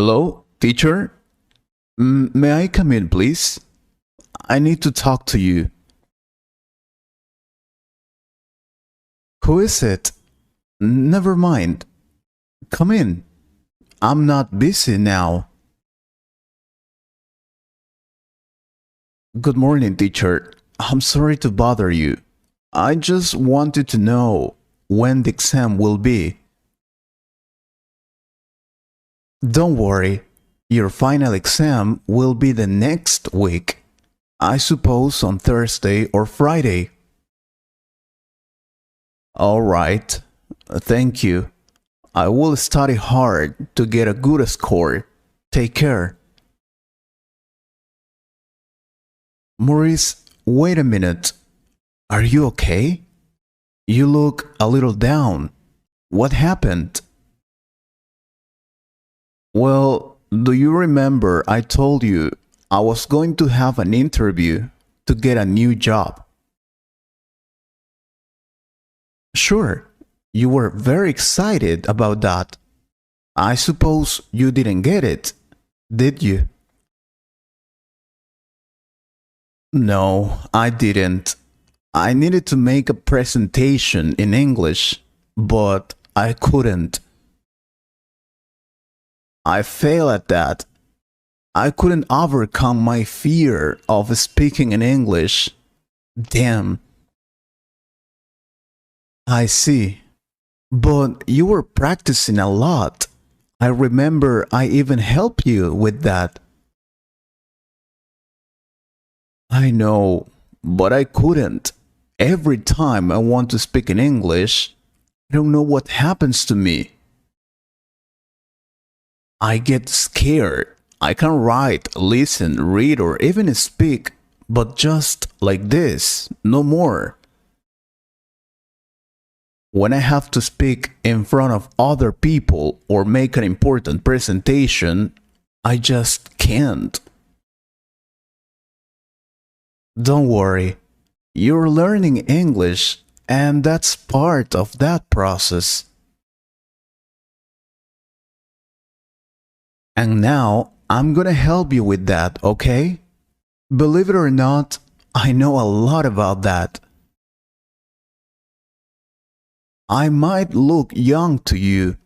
Hello, teacher? May I come in, please? I need to talk to you. Who is it? Never mind. Come in. I'm not busy now. Good morning, teacher. I'm sorry to bother you. I just wanted to know when the exam will be. Don't worry. Your final exam will be the next week. I suppose on Thursday or Friday. All right. Thank you. I will study hard to get a good score. Take care. Maurice, wait a minute. Are you okay? You look a little down. What happened? Well, do you remember I told you I was going to have an interview to get a new job? Sure, you were very excited about that. I suppose you didn't get it, did you? No, I didn't. I needed to make a presentation in English, but I couldn't. I failed at that. I couldn't overcome my fear of speaking in English. Damn. I see. But you were practicing a lot. I remember I even helped you with that. I know, but I couldn't. Every time I want to speak in English, I don't know what happens to me. I get scared. I can write, listen, read, or even speak, but just like this, no more. When I have to speak in front of other people or make an important presentation, I just can't. Don't worry, you're learning English, and that's part of that process. And now I'm gonna help you with that, okay? Believe it or not, I know a lot about that. I might look young to you,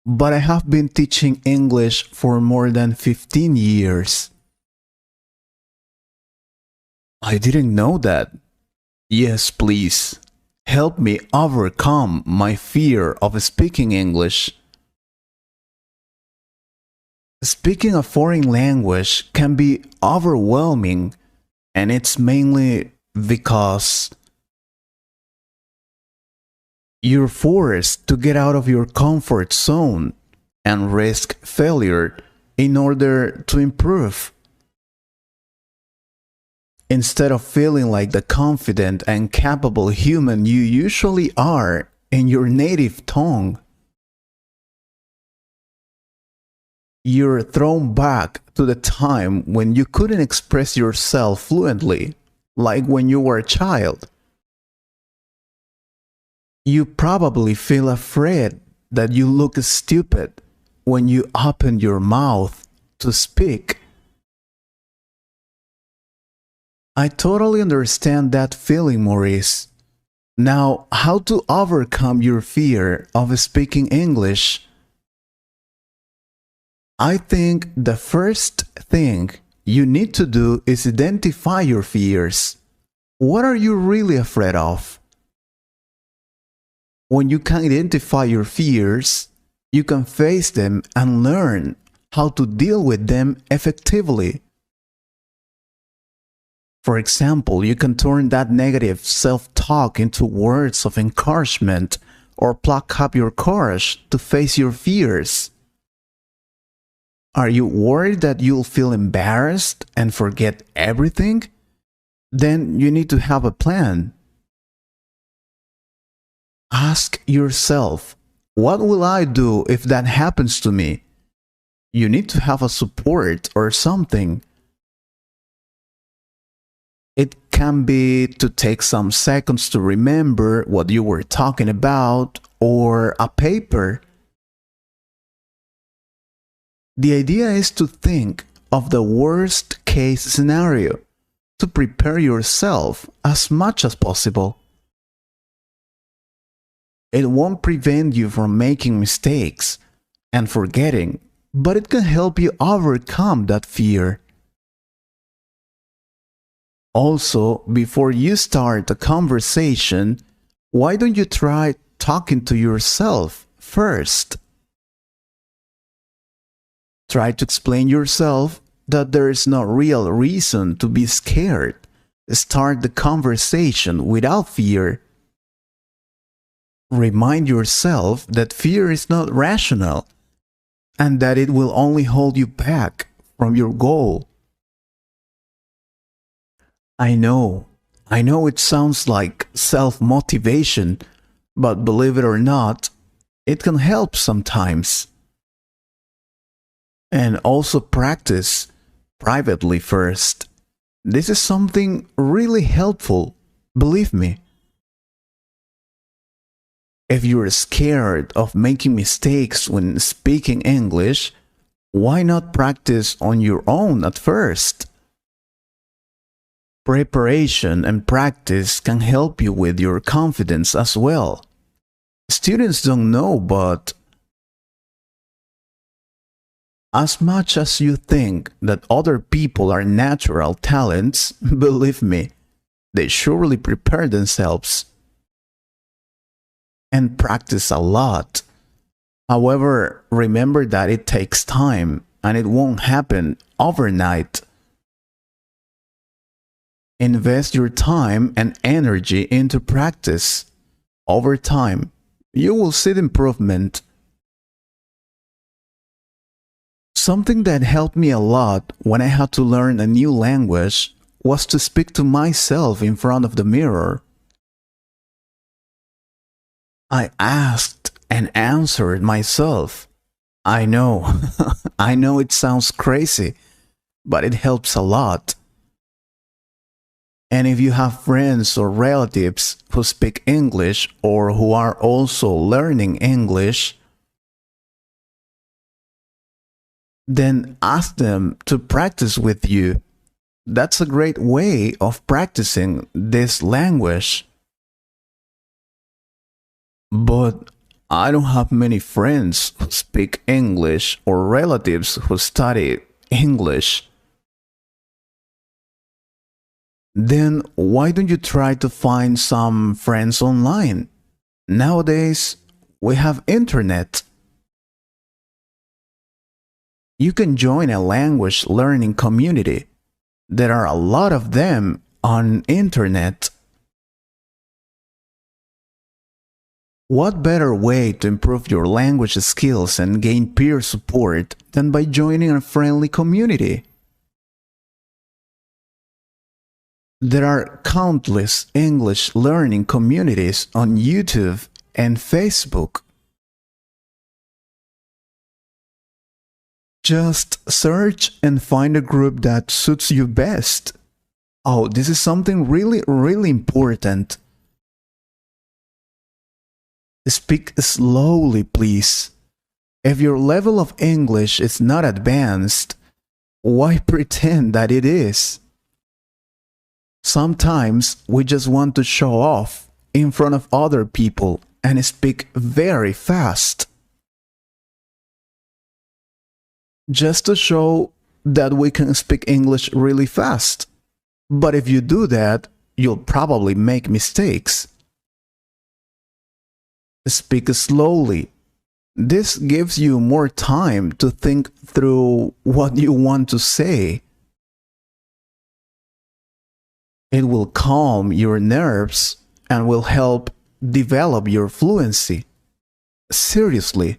but I have been teaching English for more than 15 years. I didn't know that. Yes, please. Help me overcome my fear of speaking English. Speaking a foreign language can be overwhelming, and it's mainly because you're forced to get out of your comfort zone and risk failure in order to improve. Instead of feeling like the confident and capable human you usually are in your native tongue, you're thrown back to the time when you couldn't express yourself fluently, like when you were a child. You probably feel afraid that you look stupid when you open your mouth to speak. I totally understand that feeling, Maurice. Now, how to overcome your fear of speaking English? I think the first thing you need to do is identify your fears. What are you really afraid of? When you can identify your fears, you can face them and learn how to deal with them effectively. For example, you can turn that negative self-talk into words of encouragement or pluck up your courage to face your fears. Are you worried that you'll feel embarrassed and forget everything? Then you need to have a plan. Ask yourself, what will I do if that happens to me? You need to have a support or something. It can be to take some seconds to remember what you were talking about, or a paper. The idea is to think of the worst case scenario, to prepare yourself as much as possible. It won't prevent you from making mistakes and forgetting, but it can help you overcome that fear. Also, before you start a conversation, why don't you try talking to yourself first? Try to explain yourself that there is no real reason to be scared. Start the conversation without fear. Remind yourself that fear is not rational and that it will only hold you back from your goal. I know it sounds like self-motivation, but believe it or not, it can help sometimes. And also practice privately first. This is something really helpful, believe me. If you're scared of making mistakes when speaking English, why not practice on your own at first? Preparation and practice can help you with your confidence as well. Students don't know, but as much as you think that other people are natural talents, believe me, they surely prepare themselves and practice a lot. However, remember that it takes time and it won't happen overnight. Invest your time and energy into practice. Over time, you will see the improvement. Something that helped me a lot when I had to learn a new language was to speak to myself in front of the mirror. I asked and answered myself. I know, I know it sounds crazy, but it helps a lot. And if you have friends or relatives who speak English or who are also learning English, then ask them to practice with you. That's a great way of practicing this language. But I don't have many friends who speak English or relatives who study English. Then why don't you try to find some friends online? Nowadays, we have internet. You can join a language learning community. There are a lot of them on internet. What better way to improve your language skills and gain peer support than by joining a friendly community? There are countless English learning communities on YouTube and Facebook. Just search and find a group that suits you best. Oh, this is something really important. Speak slowly, please. If your level of English is not advanced, why pretend that it is? Sometimes we just want to show off in front of other people and speak very fast, just to show that we can speak English really fast. But if you do that, you'll probably make mistakes. Speak slowly. This gives you more time to think through what you want to say. It will calm your nerves and will help develop your fluency. Seriously.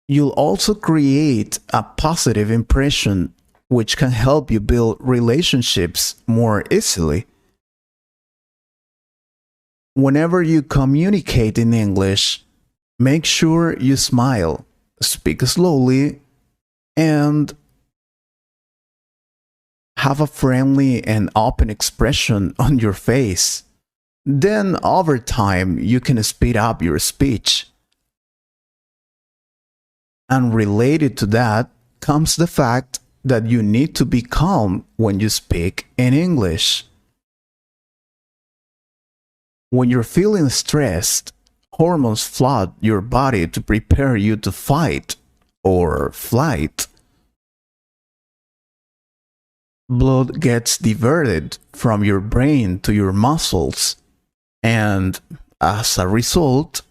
You'll also create a positive impression, which can help you build relationships more easily. Whenever you communicate in English, make sure you smile, speak slowly, and have a friendly and open expression on your face. Then over time, you can speed up your speech. And related to that comes the fact that you need to be calm when you speak in English. When you're feeling stressed, hormones flood your body to prepare you to fight or flight. Blood gets diverted from your brain to your muscles, and as a result,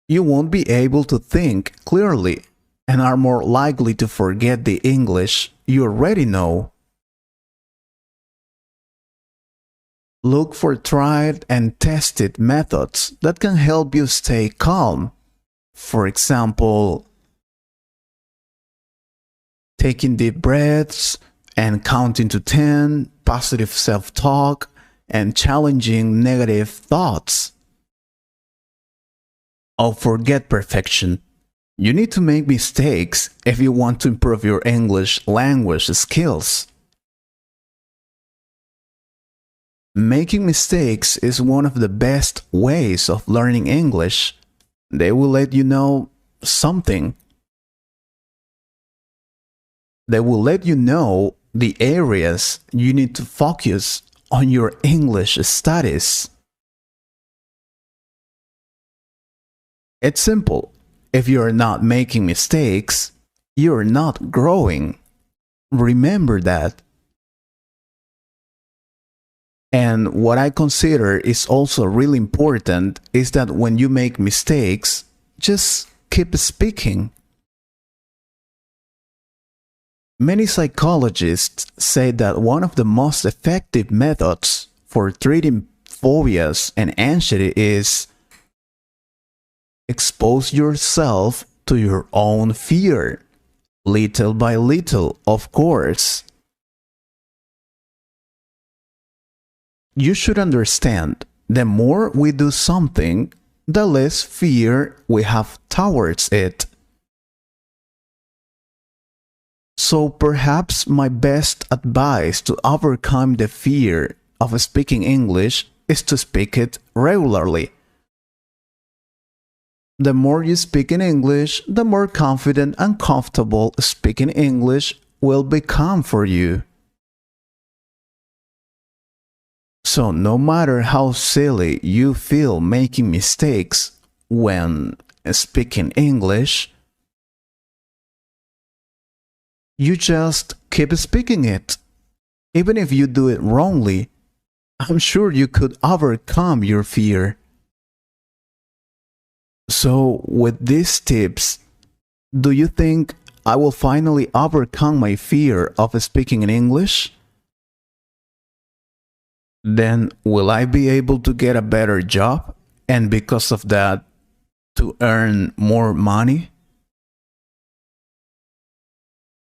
you won't be able to think clearly and are more likely to forget the English you already know. Look for tried and tested methods that can help you stay calm. For example, taking deep breaths and counting to 10, positive self-talk, and challenging negative thoughts. Oh, forget perfection. You need to make mistakes if you want to improve your English language skills. Making mistakes is one of the best ways of learning English. They will let you know something. They will let you know the areas you need to focus on your English studies. It's simple. If you're not making mistakes, you're not growing. Remember that. And what I consider is also really important is that when you make mistakes, just keep speaking. Many psychologists say that one of the most effective methods for treating phobias and anxiety is expose yourself to your own fear, little by little, of course. You should understand, the more we do something, the less fear we have towards it. So perhaps my best advice to overcome the fear of speaking English is to speak it regularly. The more you speak in English, the more confident and comfortable speaking English will become for you. So no matter how silly you feel making mistakes when speaking English, you just keep speaking it. Even if you do it wrongly, I'm sure you could overcome your fear. So with these tips, do you think I will finally overcome my fear of speaking in English? Then will I be able to get a better job and because of that to earn more money?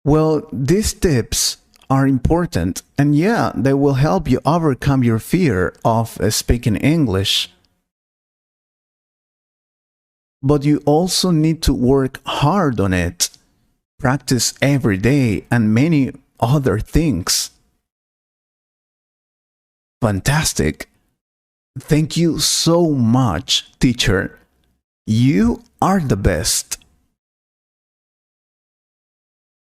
Well, these tips are important and yeah, they will help you overcome your fear of speaking English. But you also need to work hard on it, practice every day, and many other things. Fantastic! Thank you so much, teacher. You are the best.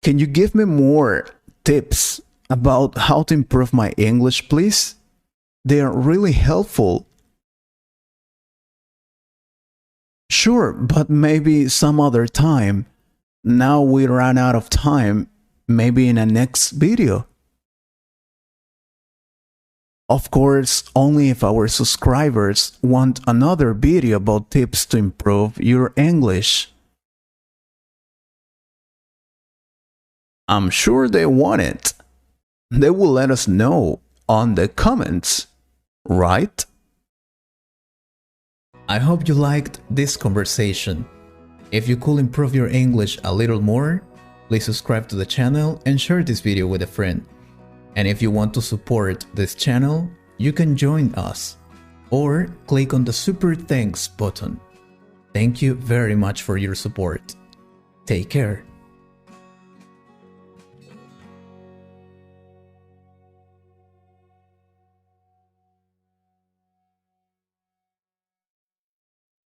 Can you give me more tips about how to improve my English, please? They are really helpful. Sure, but maybe some other time. Now we ran out of time, maybe in a next video. Of course, only if our subscribers want another video about tips to improve your English. I'm sure they want it. They will let us know on the comments, right? I hope you liked this conversation. If you could improve your English a little more, please subscribe to the channel and share this video with a friend. And if you want to support this channel, you can join us or click on the Super Thanks button. Thank you very much for your support. Take care.